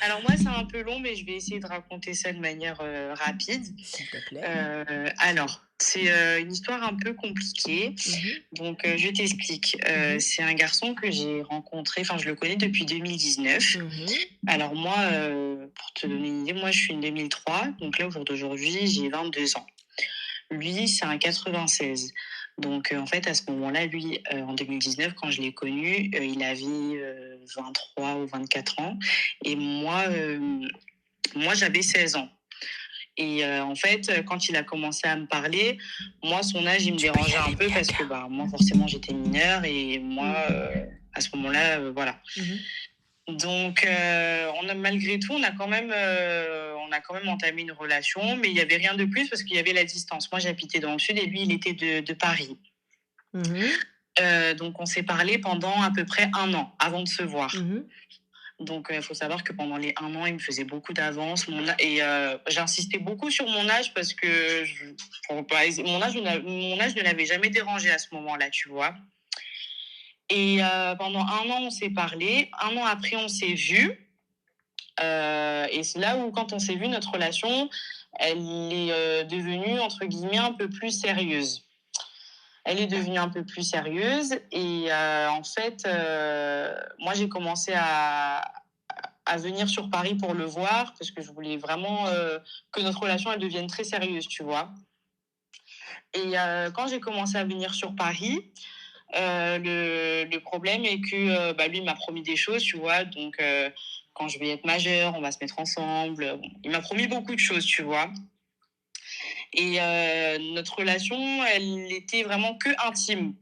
Alors moi, c'est un peu long, mais je vais essayer de raconter ça de manière rapide. S'il te plaît. Alors, c'est une histoire un peu compliquée. Mhm, Donc, je t'explique. mhm, C'est un garçon que j'ai rencontré, enfin, je le connais depuis 2019. mhm, Alors moi, pour te donner une idée, moi, je suis une 2003. Donc là, au jour d'aujourd'hui, j'ai 22 ans. Lui, c'est un 96. Donc, en fait, à ce moment-là, lui, en 2019, quand je l'ai connu, il avait 23 ou 24 ans. Et moi, j'avais 16 ans. Et en fait, quand il a commencé à me parler, moi, son âge, il me Tu peux y dérangeait un aller, peu parce que Bianca. bah, moi, forcément, j'étais mineure et moi, Mhm, à ce moment-là, voilà. mhm, Donc, malgré tout, on a quand même entamé une relation, mais il n'y avait rien de plus parce qu'il y avait la distance. Moi, j'habitais dans le sud et lui, il était de Paris. mhm, Donc, on s'est parlé pendant à peu près un an avant de se voir. mhm. Donc, il faut savoir que pendant les un an, il me faisait beaucoup d'avance. Et j'insistais beaucoup sur mon âge parce que mon âge ne l'avait jamais dérangé à ce moment-là, tu vois. Et pendant un an, on s'est parlé. Un an après, on s'est vu. Et c'est là où, quand on s'est vu, notre relation, elle est devenue, entre guillemets, un peu plus sérieuse. Elle est devenue un peu plus sérieuse. Et en fait, moi, j'ai commencé à venir sur Paris pour le voir parce que je voulais vraiment que notre relation elle devienne très sérieuse, tu vois. Et quand j'ai commencé à venir sur Paris, le problème est que bah, lui m'a promis des choses, tu vois. Donc, quand je vais être majeure, on va se mettre ensemble. Bon, il m'a promis beaucoup de choses, tu vois. Et notre relation, elle était vraiment que intime.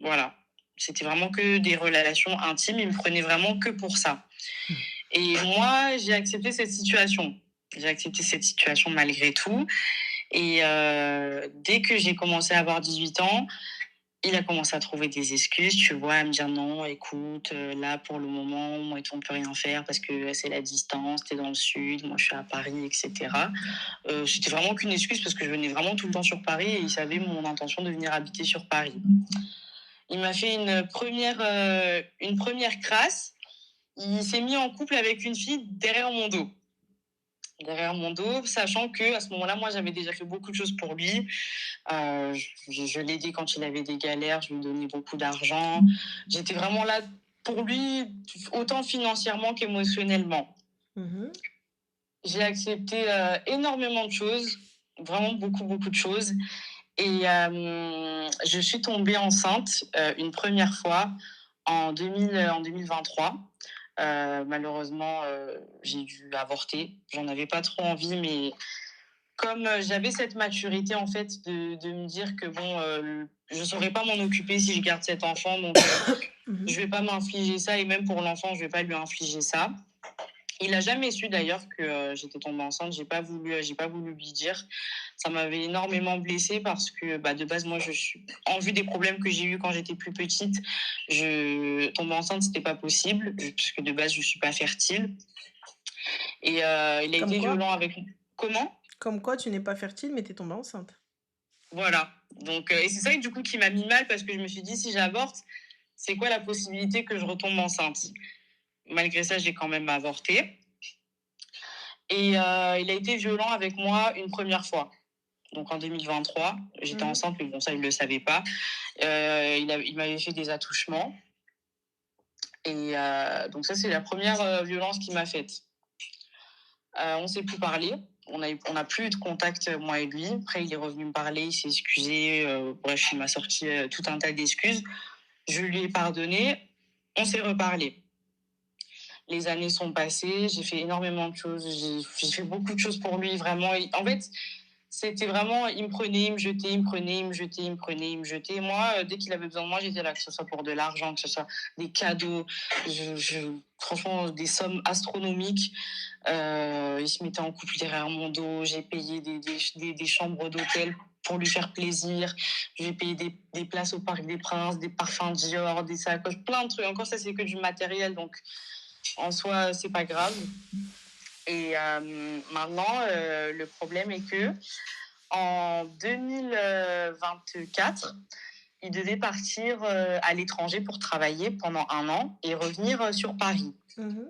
Voilà. C'était vraiment que des relations intimes. Il me prenait vraiment que pour ça. Et moi, j'ai accepté cette situation. J'ai accepté cette situation malgré tout. Et dès que j'ai commencé à avoir 18 ans, il a commencé à trouver des excuses, tu vois, à me dire non, écoute, là pour le moment, moi et toi, on peut rien faire parce que c'est la distance, t'es dans le sud, moi je suis à Paris, etc. C'était vraiment qu'une excuse parce que je venais vraiment tout le temps sur Paris et il savait mon intention de venir habiter sur Paris. Il m'a fait une première crasse. Il s'est mis en couple avec une fille derrière mon dos, sachant que à ce moment-là, moi, j'avais déjà fait beaucoup de choses pour lui. Je l'aidais quand il avait des galères, je lui donnais beaucoup d'argent. J'étais vraiment là pour lui, autant financièrement qu'émotionnellement. Mhm. J'ai accepté énormément de choses, vraiment beaucoup, beaucoup de choses. Et je suis tombée enceinte une première fois en 2023. Malheureusement, j'ai dû avorter. J'en avais pas trop envie, mais comme j'avais cette maturité en fait de me dire que bon, je saurais pas m'en occuper si je garde cet enfant, donc je Mhm. vais pas m'infliger ça et même pour l'enfant, je vais pas lui infliger ça. Il a jamais su d'ailleurs que j'étais tombée enceinte. J'ai pas voulu lui dire. Ça m'avait énormément blessée parce que bah, de base, moi, je suis en vue des problèmes que j'ai eus quand j'étais plus petite. Tomber enceinte, c'était pas possible puisque de base, je suis pas fertile. Et il a Comme été quoi? violent avec. Comment? Comme quoi, tu n'es pas fertile, mais t'es tombée enceinte. Voilà. Donc, et c'est ça du coup qui m'a mis mal parce que je me suis dit si j'avorte, c'est quoi la possibilité que je retombe enceinte? Malgré ça, j'ai quand même avorté. Et il a été violent avec moi une première fois. Donc en 2023, j'étais Mhm. enceinte, mais bon, ça, il ne le savait pas. Il m'avait fait des attouchements. Et donc ça, c'est la première violence qu'il m'a faite. On ne s'est plus parlé. On a plus eu de contact, moi et lui. Après, il est revenu me parler, il s'est excusé. Bref, il m'a sorti tout un tas d'excuses. Je lui ai pardonné. On s'est reparlé. Les années sont passées. J'ai fait énormément de choses. J'ai fait beaucoup de choses pour lui, vraiment. En fait, c'était vraiment, il me prenait, il me jetait, il me prenait, il me jetait, il me prenait, il me jetait. Moi, dès qu'il avait besoin de moi, j'étais là, que ce soit pour de l'argent, que ce soit des cadeaux, franchement, des sommes astronomiques. Il se mettait en couple derrière mon dos. J'ai payé des chambres d'hôtel pour lui faire plaisir. J'ai payé des places au Parc des Princes, des parfums Dior, des sacoches, plein de trucs. Encore, ça, c'est que du matériel, donc en soi, c'est pas grave. Et maintenant, le problème est que en 2024, il devait partir à l'étranger pour travailler pendant un an et revenir sur Paris. Mhm.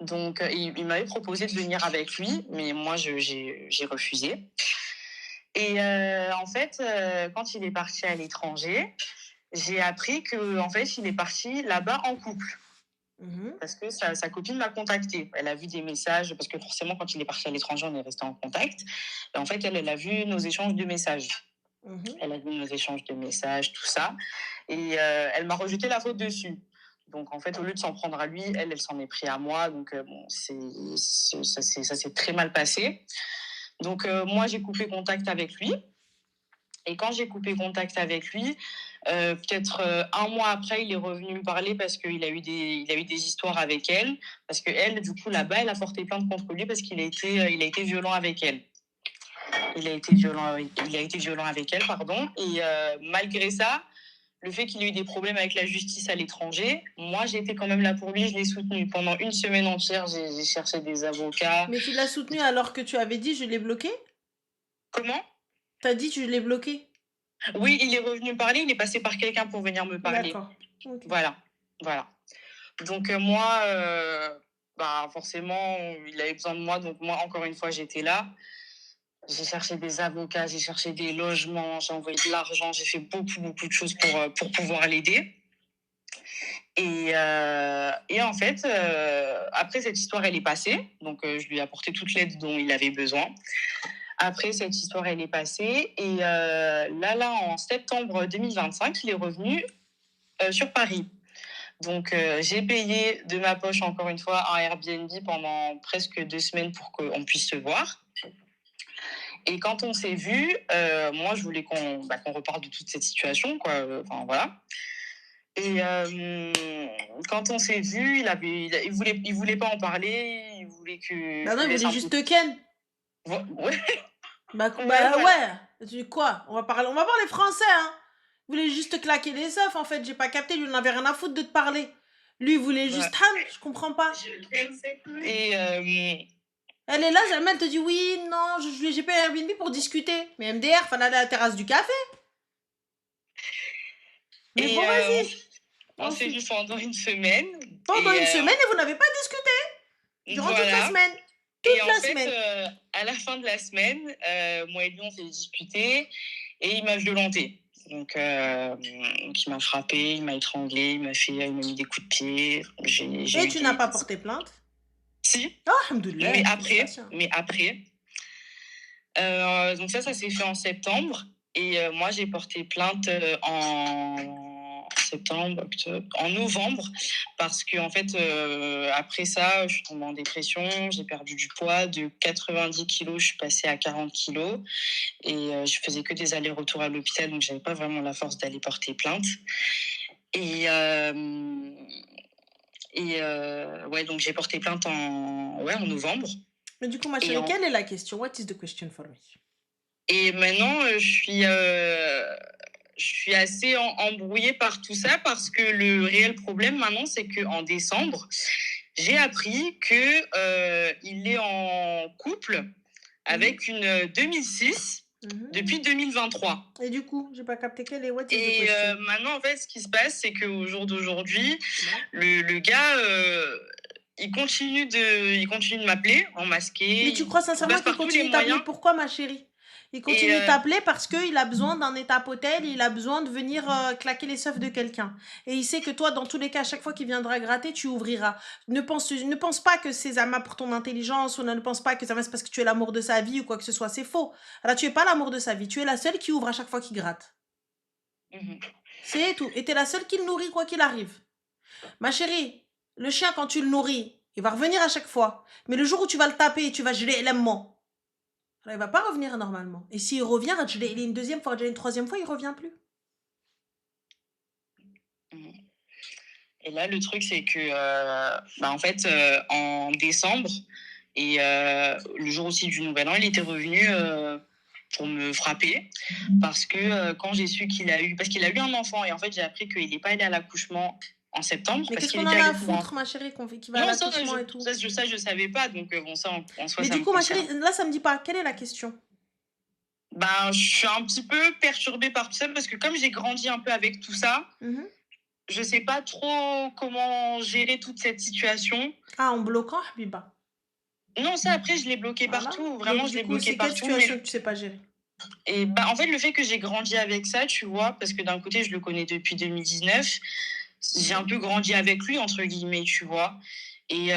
Donc, il m'avait proposé de venir avec lui, mais moi, j'ai refusé. Et en fait, quand il est parti à l'étranger, j'ai appris qu'en fait, il est parti là-bas en couple. Parce que sa copine m'a contactée. Elle a vu des messages, parce que forcément, quand il est parti à l'étranger, on est resté en contact. Et en fait, elle a vu nos échanges de messages. Elle a vu nos échanges de messages, tout ça. Et elle m'a rejeté la faute dessus. Donc, en fait, au lieu de s'en prendre à lui, elle s'en est pris à moi. Donc, bon, ça s'est très mal passé. Donc, moi, j'ai coupé contact avec lui. Et quand j'ai coupé contact avec lui, peut-être un mois après, il est revenu me parler parce qu'il a eu des histoires avec elle. Parce qu'elle, du coup, là-bas, elle a porté plainte contre lui parce qu'il a été violent avec elle. Il a été violent avec elle, pardon. Et malgré ça, le fait qu'il ait eu des problèmes avec la justice à l'étranger, moi, j'ai été quand même là pour lui, je l'ai soutenu. Pendant une semaine entière, j'ai cherché des avocats. Mais tu l'as soutenu alors que tu avais dit je l'ai bloqué? Comment? T'as dit je l'ai bloqué? Oui, il est revenu me parler, il est passé par quelqu'un pour venir me parler. D'accord. Okay. Voilà. Donc moi, forcément, il avait besoin de moi, donc moi, encore une fois, j'étais là. J'ai cherché des avocats, j'ai cherché des logements, j'ai envoyé de l'argent, j'ai fait beaucoup de choses pour pouvoir l'aider. Et en fait, après cette histoire, elle est passée. Donc, je lui ai apporté toute l'aide dont il avait besoin. Après, cette histoire, elle est passée. Et là, en septembre 2025, il est revenu sur Paris. Donc, j'ai payé de ma poche, encore une fois, un Airbnb pendant presque 2 semaines pour qu'on puisse se voir. Et quand on s'est vu, moi, je voulais qu'on reparle de toute cette situation, quoi. Enfin, voilà. Et quand on s'est vu, il voulait pas en parler, il voulait que... Bah non, il voulait juste Ken. Ouais. Ouais. Quoi? On va parler français, hein. Il voulait juste claquer les œufs, en fait. J'ai pas capté, lui, il n'avait rien à foutre de te parler. Lui, il voulait juste Han, je comprends pas. Et elle est là, jamais elle te dit oui, non, j'ai payé Airbnb pour discuter. Mais MDR, fallait aller à la terrasse du café. Mais bon, vas-y. On s'est vu pendant une semaine. Pendant une semaine et vous n'avez pas discuté. Durant toute la semaine. À la fin de la semaine, moi et lui, on s'est disputé et il m'a violenté. Donc, il m'a frappé, il m'a étranglé, il m'a mis des coups de pied. Et tu n'as pas porté plainte? Si. Oh, alhamdoulilah. Mais après. Donc ça s'est fait en septembre. Et moi, j'ai porté plainte en novembre, parce que en fait, après ça, je suis tombée en dépression, j'ai perdu du poids, de 90 kilos, je suis passée à 40 kilos, et je faisais que des allers-retours à l'hôpital, donc j'avais pas vraiment la force d'aller porter plainte. Et donc j'ai porté plainte en novembre. Mais du coup, ma chérie, quelle est la question? What is the question for me? Et maintenant, je suis assez embrouillée par tout ça, parce que le réel problème maintenant, c'est qu'en décembre, j'ai appris qu'il est en couple avec une 2006 depuis 2023. Et du coup, j'ai pas capté quelle est what is the question. Et maintenant, en fait, ce qui se passe, c'est qu'au jour d'aujourd'hui, le gars... il continue de m'appeler en masqué. Mais tu crois sincèrement qu'il continue de t'appeler? Pourquoi, ma chérie? Il continue de t'appeler parce qu'il a besoin d'un étape-hôtel, il a besoin de venir claquer les seufs de quelqu'un. Et il sait que toi, dans tous les cas, à chaque fois qu'il viendra gratter, tu ouvriras. Ne pense pas que c'est Zama pour ton intelligence, ou ne pense pas que Zama c'est parce que tu es l'amour de sa vie ou quoi que ce soit. C'est faux. Alors, tu es pas l'amour de sa vie. Tu es la seule qui ouvre à chaque fois qu'il gratte. C'est tout. Et tu es la seule qui le nourrit quoi qu'il arrive. Ma chérie, le chien, quand tu le nourris, il va revenir à chaque fois. Mais le jour où tu vas le taper et tu vas geler l'aimant, alors il va pas revenir normalement. Et s'il revient, il est une deuxième fois, une troisième fois, il revient plus. Et là, le truc, c'est que, en fait, en décembre, et le jour aussi du Nouvel An, il était revenu pour me frapper, parce que quand j'ai su parce qu'il a eu un enfant, et en fait, j'ai appris qu'il n'est pas allé à l'accouchement en septembre. Mais qu'est-ce qu'on en a à foutre, ma chérie, qui va à l'accouchement et tout? Ça, je savais pas, donc bon, ça, en soi, mais du coup, ma chérie, là, ça me dit pas. Quelle est la question? Je suis un petit peu perturbée par tout ça, parce que comme j'ai grandi un peu avec tout ça, je sais pas trop comment gérer toute cette situation. Ah, en bloquant, Habiba. Non, ça après je l'ai bloqué Voilà. partout, Donc, vraiment je du l'ai coup, bloqué c'est quelle partout, mais situation que tu sais pas gérer? et bah, en fait, le fait que j'ai grandi avec ça, tu vois, parce que d'un côté, je le connais depuis 2019, j'ai un peu grandi avec lui, entre guillemets, tu vois. Et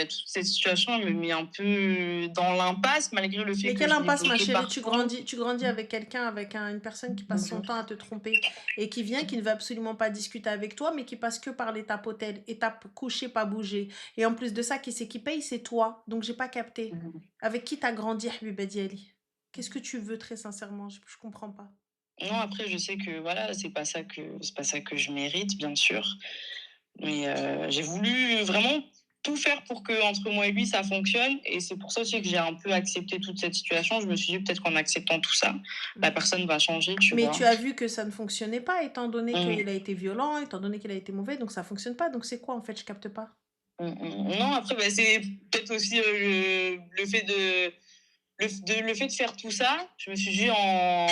toute cette situation elle me met un peu dans l'impasse, malgré le fait Mais que quelle je l'ai impasse, ma bloqué chérie? partout. Tu grandis avec quelqu'un, avec une personne qui passe son temps à te tromper et qui vient, qui ne veut absolument pas discuter avec toi, mais qui passe que par l'étape hôtel, étape coucher, pas bouger. Et en plus de ça, qui c'est qui paye? C'est toi. Donc, j'ai pas capté. Mhm. Avec qui t'as grandi, Habiba Diali? Qu'est-ce que tu veux très sincèrement? Je comprends pas. Non, après, je sais que voilà, c'est pas ça que je mérite, bien sûr. Mais j'ai voulu vraiment tout faire pour que entre moi et lui ça fonctionne, et c'est pour ça aussi que j'ai un peu accepté toute cette situation. Je me suis dit peut-être qu'en acceptant tout ça, la personne va changer, tu Mais vois. tu as vu que ça ne fonctionnait pas, étant donné qu'il a Mm. été violent, étant donné qu'il a été mauvais, donc ça fonctionne pas. Donc c'est quoi en fait? Je capte pas. Non, après bah, c'est peut-être aussi le fait le fait de faire tout ça. Je me suis dit en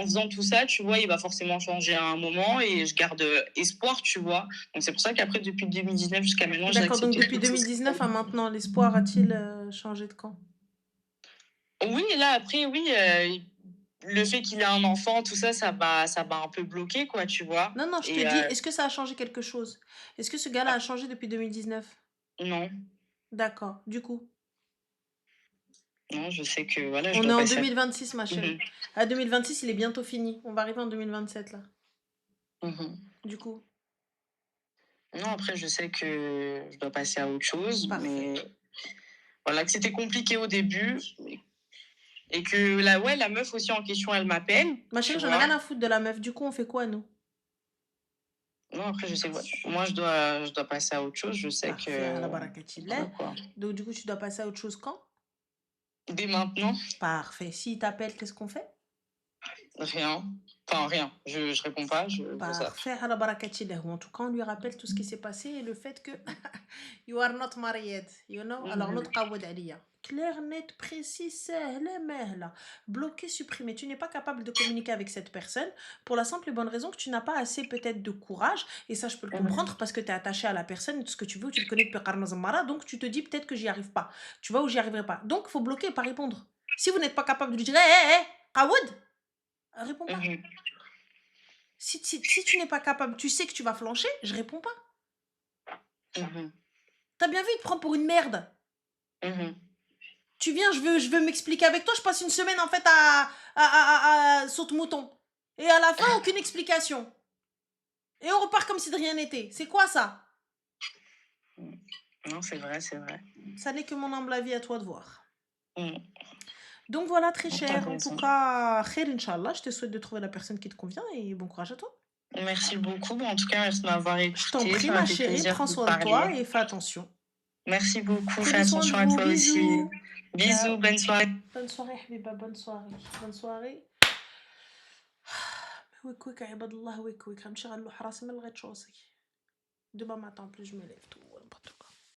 faisant tout ça, tu vois, il va forcément changer à un moment, et je garde espoir, tu vois. Donc c'est pour ça qu'après depuis 2019 jusqu'à maintenant, j'ai D'accord, donc accepté depuis toutes ces 2019 à maintenant, l'espoir a-t-il changé de camp? Oui, et là, après, oui, le fait qu'il ait un enfant, tout ça, ça m'a un peu bloqué, quoi, tu vois. Non, non, je te Et dis, est-ce que ça a changé quelque chose? Est-ce que ce gars-là a ah, changé depuis 2019? non, D'accord, du coup. non, je sais que voilà, je On est dois en passer à. 2026, ma Mhm, chérie. À 2026, il est bientôt fini. On va arriver en 2027, là. mhm. Du coup, Non, après, je sais que je dois passer à autre chose, parfait. mais voilà, que c'était compliqué au début, et que là, ouais, la meuf aussi en question, elle m'appelle, Ma tu chérie, j'en ai vois. rien à foutre de la meuf. Du coup, on fait quoi, nous? Non, après, je sais, ouais, moi, je dois passer à autre chose, je sais Parfait, à la que. Voilà, barakatillah. quoi. Donc, du coup, tu dois passer à autre chose quand? Dès maintenant, Parfait. S'il t'appelle, qu'est-ce qu'on fait? rien. Enfin, rien. Je réponds pas, je zappe. Parfait, à la barakatillah. Ou en tout cas, on lui rappelle tout ce qui s'est passé et le fait que you are not married, you know. Alors, Mhm, notre qawwad aliya. Clair, net, précis, sahle, mahla. Bloqué, supprimé. Tu n'es pas capable de communiquer avec cette personne pour la simple et bonne raison que tu n'as pas assez peut-être de courage. Et ça, je peux le mhm, comprendre parce que tu es attaché à la personne, tout ce que tu veux, tu le connais depuis Qarna Zamara. Donc, tu te dis peut-être que j'y arrive pas. Tu vois, ou j'y arriverai pas. Donc, il faut bloquer et pas répondre. Si vous n'êtes pas capable de lui dire, hé, hé, hé, qawwad, réponds pas. mhm, Si tu n'es pas capable, tu sais que tu vas flancher, je réponds pas. mhm, T'as bien vu, il te prend pour une merde. mhm. Tu viens, je veux m'expliquer avec toi, je passe une semaine en fait à saute-mouton. Et à la fin, aucune explication. Et on repart comme si de rien n'était. C'est quoi ça? Non, c'est vrai, c'est vrai. Ça n'est que mon humble avis, à toi de voir. Mm. Donc voilà, très Non, t'as cher. En tout raison. cas, khair, Inch'Allah, je te souhaite de trouver la personne qui te convient et bon courage à toi. Merci beaucoup. En tout cas, merci de m'avoir Je t'en écouté. prie, Ça m'a ma fait chérie, plaisir prends de te soin de toi parler. et fais attention. Merci beaucoup. Fais Prenez soin de attention à vous, toi aussi. bisous. Bisous, Ciao. bonne soirée. Bonne soirée, Habiba, bonne soirée. Bonne soirée. ويكويك عباد الله ويكويك غنمشي غنلوح راسي ما لغيت شوصي. Demain matin en plus je me lève tôt.